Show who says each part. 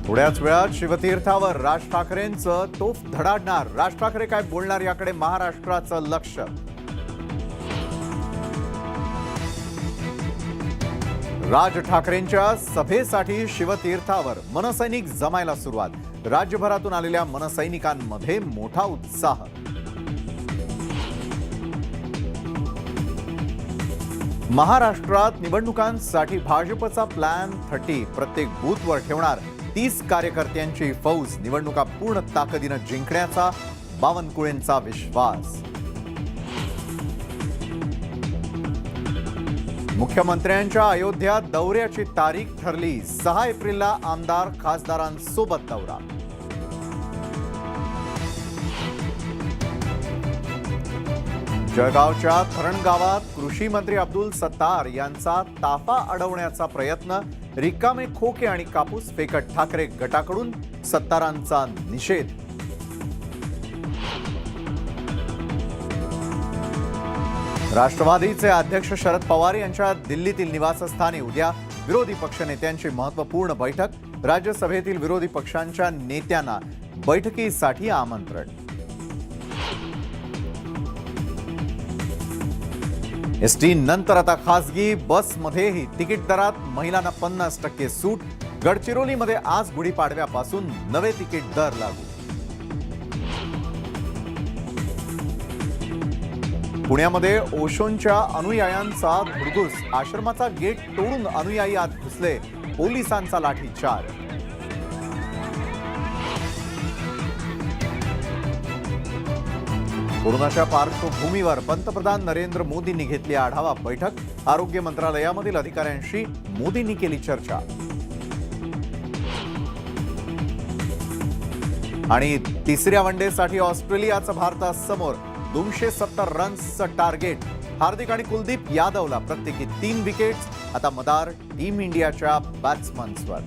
Speaker 1: थोड्याच वेळात शिवतीर्थावर राज ठाकरेंचं तोफ धडाडणार. राज ठाकरे काय बोलणार याकडे महाराष्ट्राचं लक्ष. राज ठाकरेंच्या सभेसाठी शिवतीर्थावर मनसैनिक जमायला सुरुवात. राज्यभरातून आलेल्या मनसैनिकांमध्ये मोठा उत्साह. महाराष्ट्रात निवडणुकांसाठी भाजपचा प्लॅन 30 प्रत्येक बूथवर ठेवणार 30 कार्यकर्त्यांची फौज. निवडणुका पूर्ण ताकदीने जिंकण्याचा बावनकुळेंचा विश्वास. मुख्यमंत्र्यांच्या अयोध्या दौऱ्याची तारीख ठरली. 6 एप्रिलला आमदार खासदारांसोबत दौरा. जळगावच्या थरण गावात कृषी मंत्री अब्दुल सत्तार यांचा ताफा अडवण्याचा प्रयत्न. रिकामे खोके आणि कापूस फेकत ठाकरे गटाकडून सत्तारांचा निषेध. राष्ट्रवादीचे अध्यक्ष शरद पवार यांच्या दिल्लीतील निवासस्थानी उद्या विरोधी पक्षनेत्यांची महत्त्वपूर्ण बैठक. राज्यसभेतील विरोधी पक्षांच्या नेत्यांना बैठकीसाठी आमंत्रण. एसटी नंतर आता खासगी बसमध्येही तिकीट दरात महिलांना 50% सूट. गडचिरोलीमध्ये आज गुढीपाडव्यापासून नवे तिकीट दर लागू. पुण्यामध्ये ओशोंच्या अनुयायांचा धुडगूस. आश्रमाचा गेट तोडून अनुयायी आत घुसले. पोलिसांचा लाठीचार्ज. कोरोनाच्या पार्श्वभूमीवर पंतप्रधान नरेंद्र मोदींनी घेतली आढावा बैठक. आरोग्य मंत्रालयामधील अधिकाऱ्यांशी मोदींनी केली चर्चा. आणि तिसऱ्या वनडेसाठी ऑस्ट्रेलियाचा भारतासमोर 270 रन्सचं टार्गेट. हार्दिक आणि कुलदीप यादवला प्रत्येकी 3 विकेट्स. आता मदार टीम इंडियाच्या बॅट्समन्सवर.